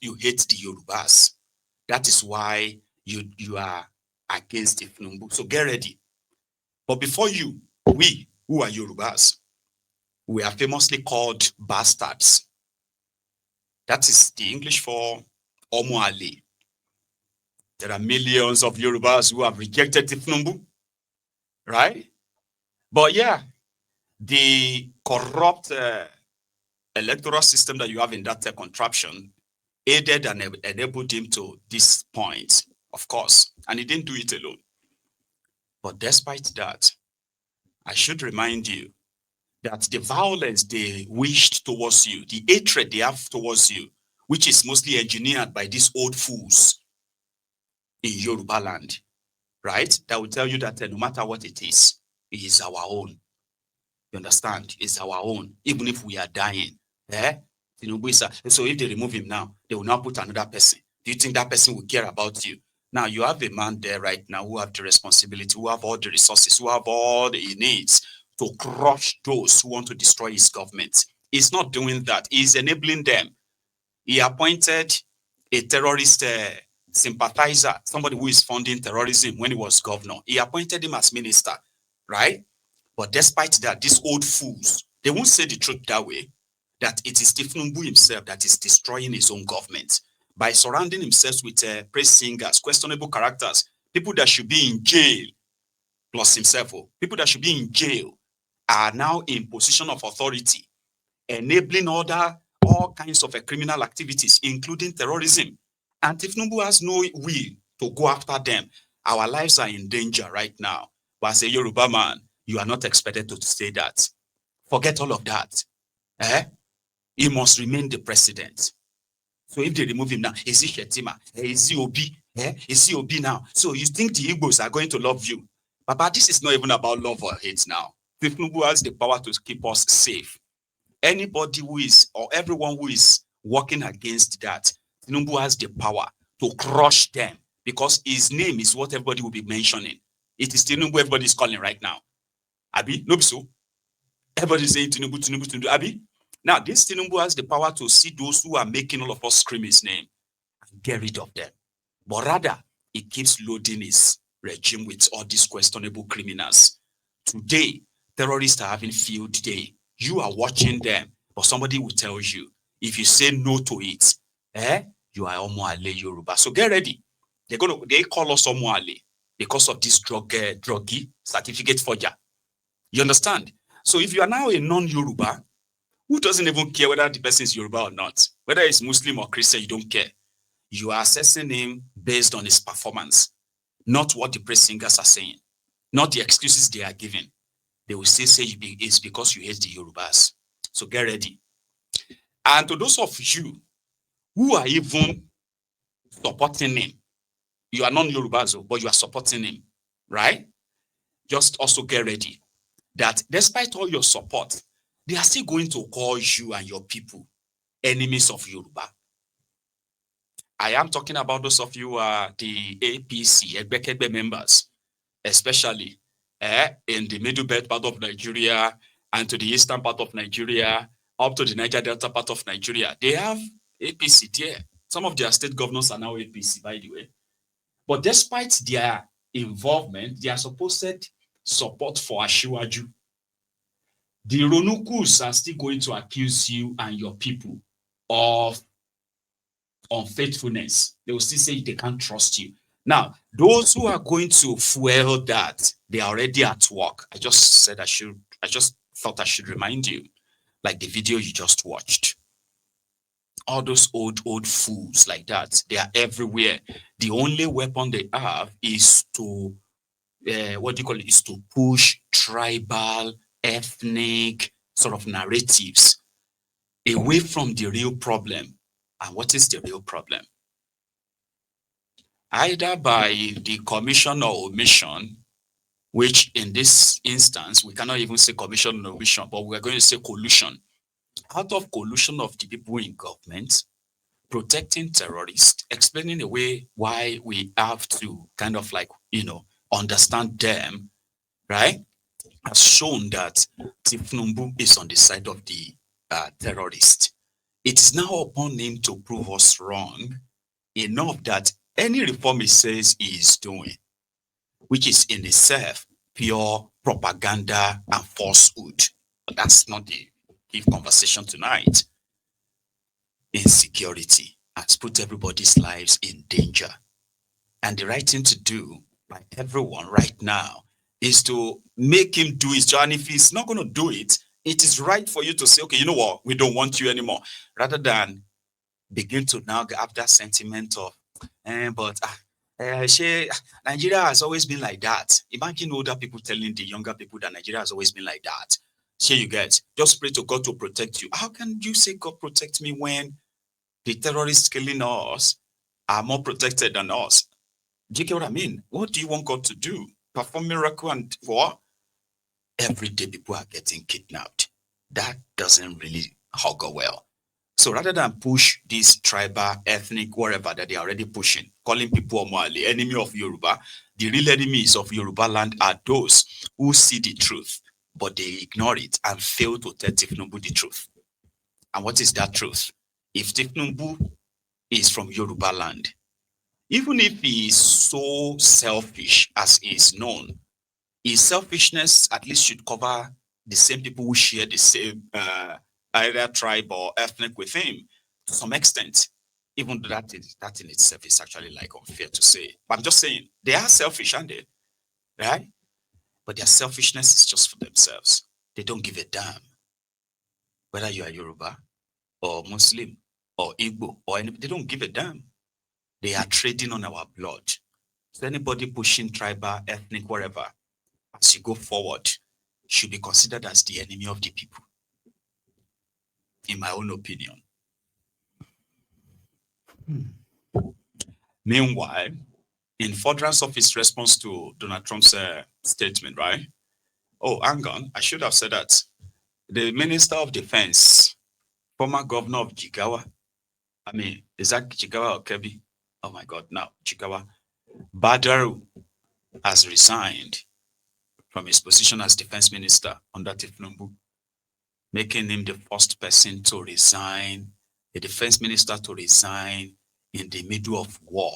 you hate the Yorubas. That is why you are against Tinubu. So get ready. But before you, we who are Yorubas, we are famously called bastards. That is the English for Omoale. There are millions of Yorubas who have rejected Tinubu, right? But yeah, the corrupt electoral system that you have in that contraption aided and enabled him to this point, of course, and he didn't do it alone. But despite that, I should remind you that the violence they wished towards you, the hatred they have towards you, which is mostly engineered by these old fools in Yoruba land, right? That will tell you that no matter what it is our own. You understand? It's our own, even if we are dying. So if they remove him now, they will now put another person. Do you think that person will care about you? Now you have a man there right now who have the responsibility, who have all the resources, who have all he needs to crush those who want to destroy his government. He's not doing that. He's enabling them. He appointed a terrorist sympathizer, somebody who is funding terrorism when he was governor. He appointed him as minister, right? But despite that, these old fools, they won't say the truth that way, that it is Tinubu himself that is destroying his own government by surrounding himself with praise singers, questionable characters, people that should be in jail, plus himself, people that should be in jail are now in position of authority, enabling all kinds of criminal activities, including terrorism. And Tinubu has no will to go after them. Our lives are in danger right now. But as a Yoruba man, you are not expected to say that. Forget all of that. He must remain the president. So if they remove him now, is he Shetima? Is he Obi? Is he Obi now? So you think the Igbos are going to love you? But this is not even about love or hate now. Tinubu has the power to keep us safe. Anybody who is, or everyone who is working against that, Tinubu has the power to crush them because his name is what everybody will be mentioning. It is Tinubu everybody is calling right now. Abi, no be so. Everybody is saying Tinubu, Tinubu, Tinubu. Abi, now this Tinubu has the power to see those who are making all of us scream his name and get rid of them. But rather, he keeps loading his regime with all these questionable criminals. Today, terrorists are having field day. You are watching them, but somebody will tell you, if you say no to it, you are Omoale Yoruba. So get ready. They call us Omoale because of this druggy certificate forger. You understand? So if you are now a non-Yoruba, who doesn't even care whether the person is Yoruba or not, whether it's Muslim or Christian, you don't care. You are assessing him based on his performance, not what the praise singers are saying, not the excuses they are giving. They will still say it's because you hate the Yorubas. So get ready. And to those of you who are even supporting him, you are non-Yorubas, but you are supporting him, right? Just also get ready that despite all your support, they are still going to call you and your people enemies of Yoruba. I am talking about those of you who are the APC, Egbekegbe members, especially in the middle belt part of Nigeria and to the eastern part of Nigeria, up to the Niger Delta part of Nigeria. They have APC there. Some of their state governors are now APC, by the way. But despite their involvement, their supposed support for Ashiwaju, the Ronukus are still going to accuse you and your people of unfaithfulness. They will still say they can't trust you. Now, those who are going to fuel that, they are already at work. I just thought I should remind you, like the video you just watched. All those old fools like that, they are everywhere. The only weapon they have is to, is to push tribal, ethnic sort of narratives away from the real problem. And what is the real problem? Either by the commission or omission, which in this instance, we cannot even say commission or omission, but we're going to say collusion. Out of collusion of the people in government, protecting terrorists, explaining away why we have to kind of understand them, right? Has shown that Tinubu is on the side of the terrorist. It is now upon him to prove us wrong enough that any reform he says he is doing, which is in itself pure propaganda and falsehood. But that's not the key conversation tonight. Insecurity has put everybody's lives in danger. And the right thing to do by everyone right now is to make him do his job. And if he's not going to do it, it is right for you to say, okay, you know what, we don't want you anymore, rather than begin to now have that sentiment of, Nigeria has always been like that. Imagine older people telling the younger people that Nigeria has always been like that. Here you get, just pray to God to protect you. How can you say God protect me when the terrorists killing us are more protected than us? Do you get what I mean? What do you want God to do? Perform miracle and what? Every day people are getting kidnapped. That doesn't really augur well. So rather than push this tribal, ethnic, whatever that they're already pushing, calling people Omali, enemy of Yoruba, the real enemies of Yoruba land are those who see the truth, but they ignore it and fail to tell Tinubu the truth. And what is that truth? If Tinubu is from Yoruba land, even if he is so selfish as is known, his selfishness at least should cover the same people who share the same either tribe or ethnic with him to some extent. Even though that in itself is actually like unfair to say. But I'm just saying they are selfish, aren't they? Right? But their selfishness is just for themselves. They don't give a damn whether you are Yoruba or Muslim or Igbo or any, they don't give a damn. They are trading on our blood. So anybody pushing tribal, ethnic, whatever, as you go forward, should be considered as the enemy of the people, in my own opinion. Meanwhile, in furtherance of his response to Donald Trump's statement, right? Oh, hang on, I should have said that. The Minister of Defense, former governor of Jigawa, is that Jigawa or Kebbi? Oh my God, now Jigawa. Badaru has resigned from his position as defense minister under Tinubu, making him the first person to resign, a defense minister to resign in the middle of war.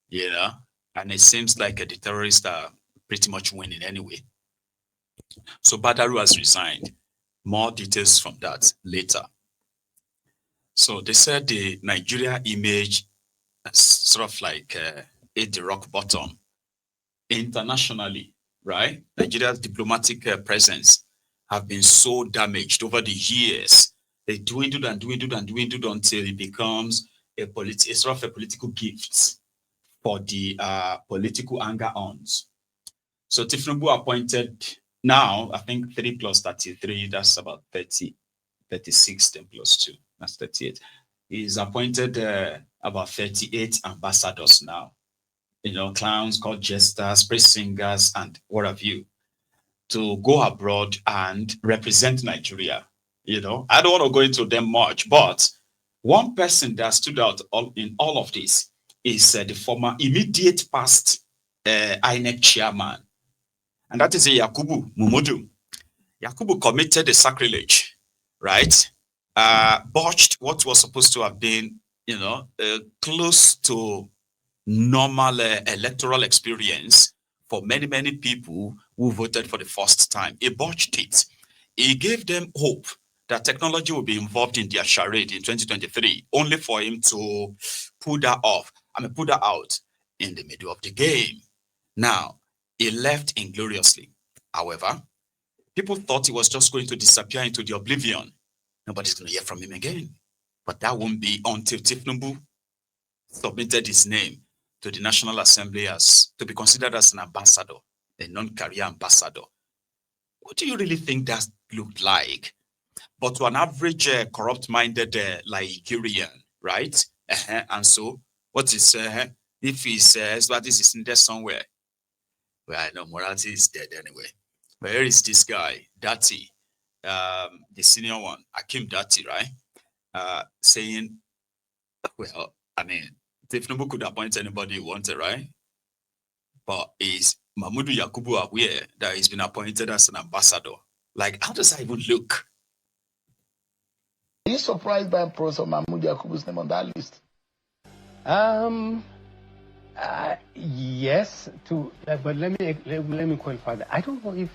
You know, and it seems like the terrorists are pretty much winning anyway. So Badaru has resigned. More details from that later. So they said the Nigeria image sort of like hit the rock bottom internationally, right? Nigeria's diplomatic presence have been so damaged over the years. They dwindled and dwindled and dwindled until it becomes a sort of a political gift for the political anger-ons. So Tinubu appointed now, I think 3 plus 33, that's about 30, 36, 10 plus 2, that's 38. He's appointed about 38 ambassadors now. You know, clowns called jesters, praise singers, and what have you, to go abroad and represent Nigeria. You know, I don't want to go into them much, but one person that stood out in all of this is the former immediate past INEC chairman, and that is Yakubu Mumudu. Yakubu committed a sacrilege, right? Botched what was supposed to have been, you know, close to normal electoral experience for many, many people who voted for the first time. He botched it. He gave them hope that technology will be involved in their charade in 2023, only for him to pull that out in the middle of the game. Now, he left ingloriously. However, people thought he was just going to disappear into the oblivion. Nobody's going to hear from him again. But that won't be until Tinubu submitted his name to the National Assembly as to be considered as an ambassador, a non-career ambassador. What do you really think that looked like? But to an average corrupt-minded Nigerian, right? And so, what is if his expertise is in there somewhere? Well, I know morality is dead anyway. But here is this guy, Dati, the senior one, Akim Dati, right? Saying, well, I mean, Tinubu could appoint anybody he wanted, right? But is Mahmoud Yakubu aware that he's been appointed as an ambassador? Like, how does that even look? Are you surprised by Professor Mahmoud Yakubu's name on that list? Yes, but let me qualify that. I don't know if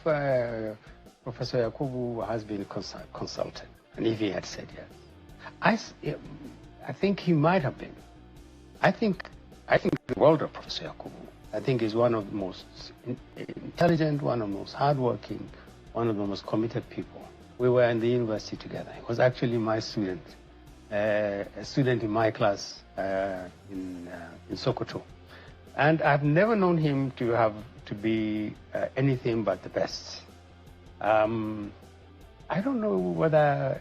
Professor Yakubu has been consulted, and if he had said yes. I think he might have been. I think the world of Professor Yakubu. I think he's one of the most intelligent, one of the most hardworking, one of the most committed people. We were in the university together. He was actually my student, a student in my class in Sokoto. And I've never known him to be anything but the best. I don't know whether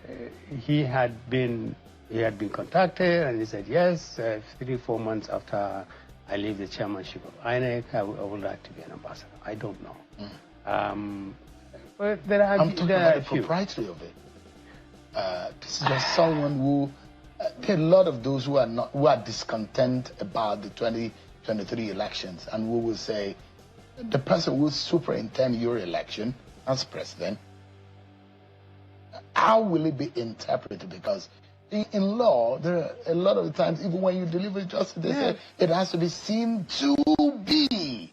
he had been contacted and he said yes. 3-4 months after I leave the chairmanship of INEC, I would like to be an ambassador. I don't know. But I'm talking about the propriety of it. This is just someone who there are a lot of those who are discontent about the 2023 elections, and we will say the person who will superintend your election as president, how will it be interpreted? Because in law, there are a lot of the times, even when you deliver justice, they say it has to be seen to be.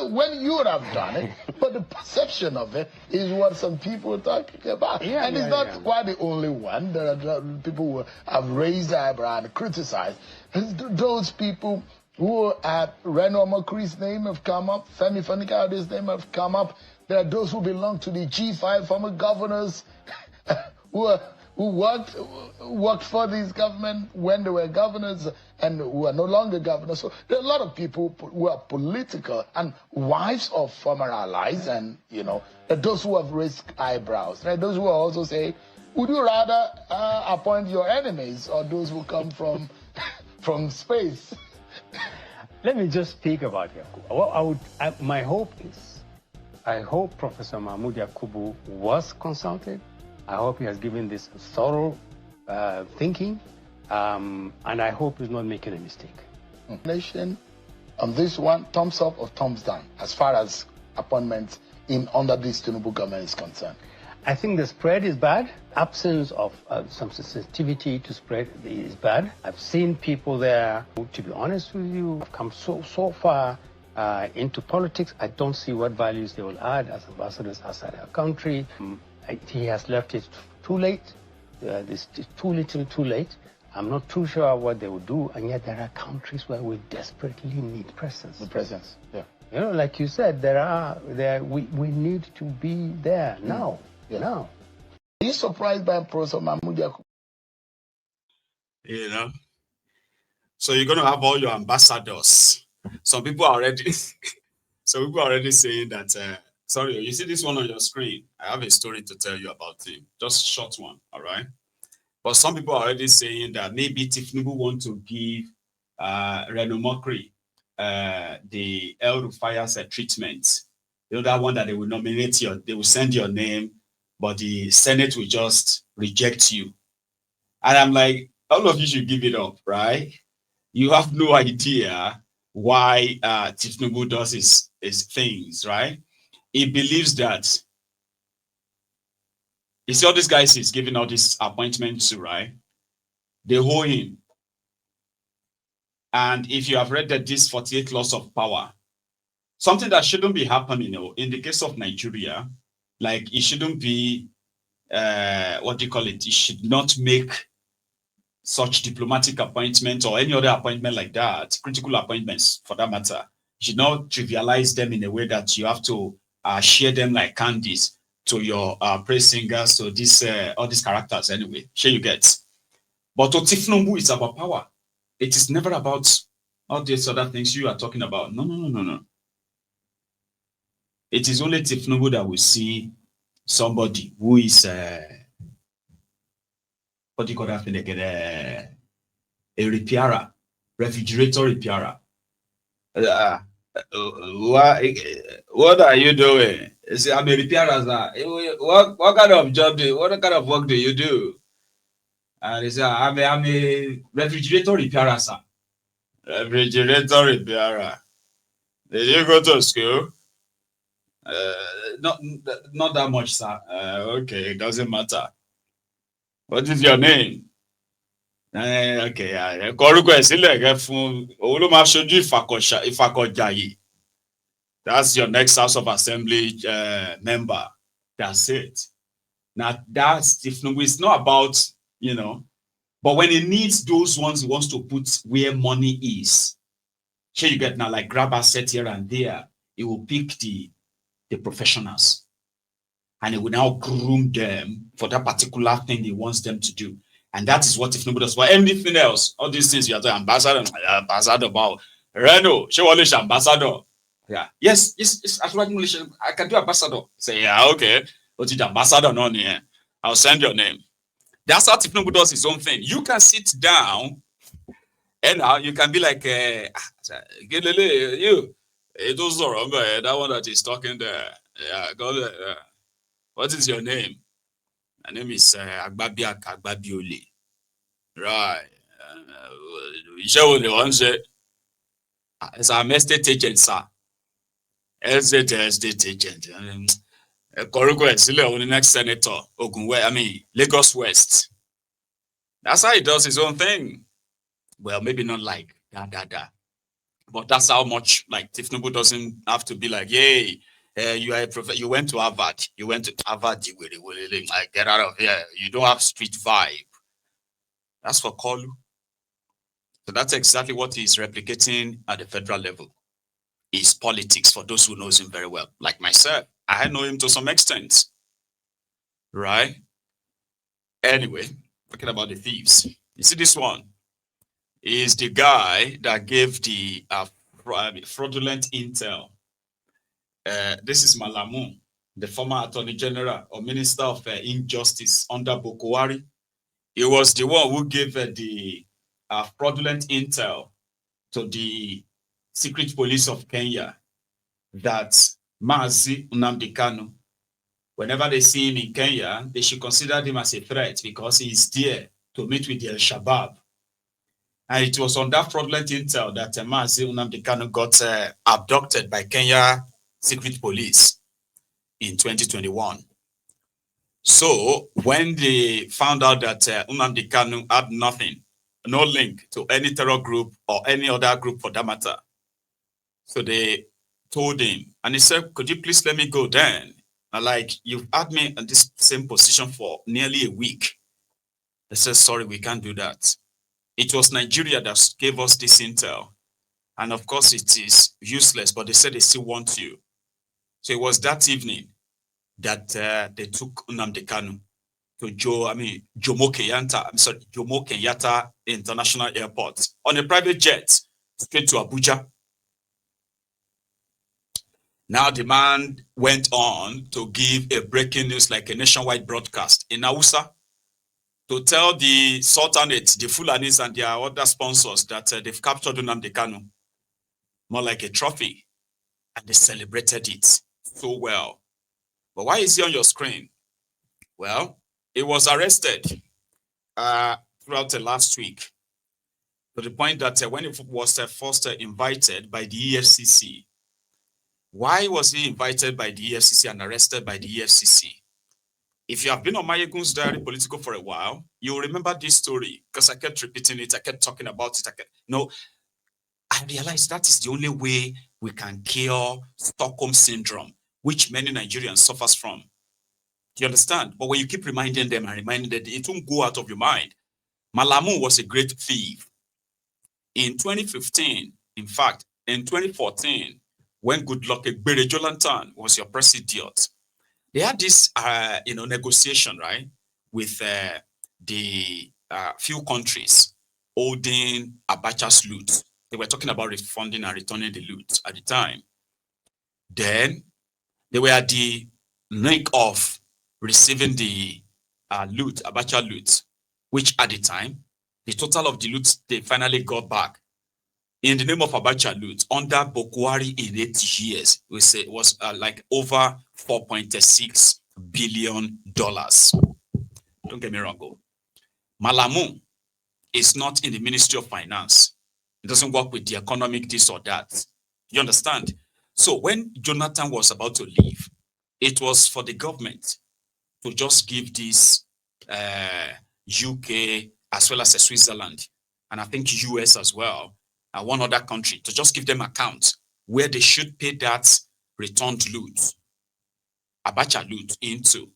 When you would have done it, but the perception of it is what some people are talking about. And it's not quite the only one. There are people who have raised their eyebrow and criticized. Those people who at Reno Omokri's name have come up, Femi Fanikade's name have come up. There are those who belong to the G5 former governors who worked for this government when they were governors and who are no longer governors. So there are a lot of people who are political and wives of former allies, and those who have raised eyebrows. Right? Those who also say, would you rather appoint your enemies or those who come from space? Let me just speak about Yakubu. My hope is, I hope Professor Mahmoud Yakubu was consulted. I hope he has given this thorough thinking, and I hope he's not making a mistake. Nation, on this one, thumbs up or thumbs down as far as appointments under this Tinubu government is concerned? I think the spread is bad. Absence of some sensitivity to spread is bad. I've seen people there, to be honest with you, have come so far into politics. I don't see what values they will add as ambassadors outside our country. He has left it too late. It's too little, too late. I'm not too sure what they will do, and yet there are countries where we desperately need presence. The presence, yeah. Like you said, we need to be there now. Yeah. Now. Are you surprised by Professor Mahmoud Yakubu? So you're going to have all your ambassadors. Some people are already saying that. Sorry, you see this one on your screen. I have a story to tell you about him. Just a short one, all right? But some people are already saying that maybe Tinubu want to give Reno Omokri the El Rufai's treatment. That one that they will nominate they will send your name, but the Senate will just reject you. And I'm like, all of you should give it up, right? You have no idea why Tinubu does his things, right? He believes that, you see all these guys he's giving all these appointments to, right? They owe him. And if you have read that this 48 laws of power, something that shouldn't be happening, in the case of Nigeria, like it shouldn't be, it should not make such diplomatic appointments or any other appointment like that, critical appointments for that matter. You should not trivialize them in a way that you have to share them like candies to your praise singers, to all these characters anyway. Sure you get. But to Tinubu, it's about power. It is never about all these other things you are talking about. No. It is only Tinubu that will see somebody who is what do you call that thing again? A repairer, refrigerator repairer. What are you doing? See, I'm a repairer, sir. What kind of job what kind of work do you do? And he said, I'm a refrigerator repairer, sir. Refrigerator repairer. Did you go to school? Not that much, sir. Okay, it doesn't matter. What is your name? Okay, orúkọ ẹ̀ sílẹ̀ kẹ́ fún òun ló máa ṣojú Ìfàkọ̀jàyè. That's your next House of Assembly member. That's it. Now that's Tinubu. It's not about, but when he needs those ones he wants to put where money is. Sure, you get now like grab asset here and there. He will pick the professionals. And he will now groom them for that particular thing he wants them to do. And that is what Tinubu does. For anything else, all these things you are talking ambassador about. Reno, she was ambassador. Yeah. Yes. I can do ambassador. Say, yeah, okay. But it's ambassador no here. I'll send your name. That's how Tinubu does his own thing. You can sit down and now you can be like, you. It was wrong. That one that is talking there. Yeah, go there. What is your name? My name is Agbabiak Agbabiole. Right. It's our estate agent, sir. Estate agent. Koruko Esile on the next senator, Lagos West. That's how he does his own thing. Well, maybe not like that. But that's how much like Tinubu doesn't have to be like, yay. You are you went to Harvard. You went to Harvard. Like, get out of here. You don't have street vibe. That's for Kolu. So that's exactly what he's replicating at the federal level. Is politics for those who knows him very well. Like myself, I know him to some extent. Right? Anyway, talking about the thieves. You see this one? Is the guy that gave the fraudulent intel. This is Malami, the former Attorney General or Minister of Injustice under Buhari. He was the one who gave the fraudulent intel to the secret police of Kenya that Mazi Nnamdi Kanu, whenever they see him in Kenya, they should consider him as a threat because he is there to meet with the Al-Shabaab. And it was on that fraudulent intel that Mazi Nnamdi Kanu got abducted by Kenya secret police in 2021. So when they found out that Nnamdi Kanu had nothing, no link to any terror group or any other group for that matter, so they told him, and he said, could you please let me go then? And like, you've had me in this same position for nearly a week. They said, sorry, we can't do that. It was Nigeria that gave us this intel. And of course it is useless, but they said they still want you. So it was that evening that they took Nnamdi Kanu to Jomo Kenyatta International Airport on a private jet straight to Abuja. Now the man went on to give a breaking news like a nationwide broadcast in Hausa to tell the Sultanate, the Fulanis and their other sponsors that they've captured Nnamdi Kanu, more like a trophy, and they celebrated it so well. But why is he on your screen? Well, he was arrested throughout the last week to the point that when he was first invited by the EFCC. Why was he invited by the EFCC and arrested by the EFCC? If you have been on Maiyegun's Diary Political for a while, you'll remember this story because I kept repeating it. I kept talking about it. I realized that is the only way we can cure Stockholm Syndrome, which many Nigerians suffers from. Do you understand? But when you keep reminding them, it won't go out of your mind. Malami was a great thief. In 2015, in fact, in 2014, when Goodluck Ebele Jonathan was your president, they had this, negotiation, right, with the few countries holding Abacha's loot. They were talking about refunding and returning the loot at the time. Then they were at the link of receiving the loot, Abacha loot, which at the time, the total of the loot they finally got back in the name of Abacha loot under Buhari in 8 years, we say it was like over $4.6 billion. Don't get me wrong. Malami is not in the Ministry of Finance. It doesn't work with the economic this or that. You understand? So when Jonathan was about to leave, it was for the government to just give this UK, as well as Switzerland, and I think US as well, and one other country, to just give them accounts where they should pay that returned loot, Abacha loot, into.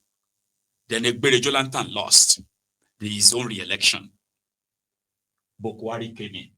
Then Egbere Jolantan lost his own re-election. Bokwari came in.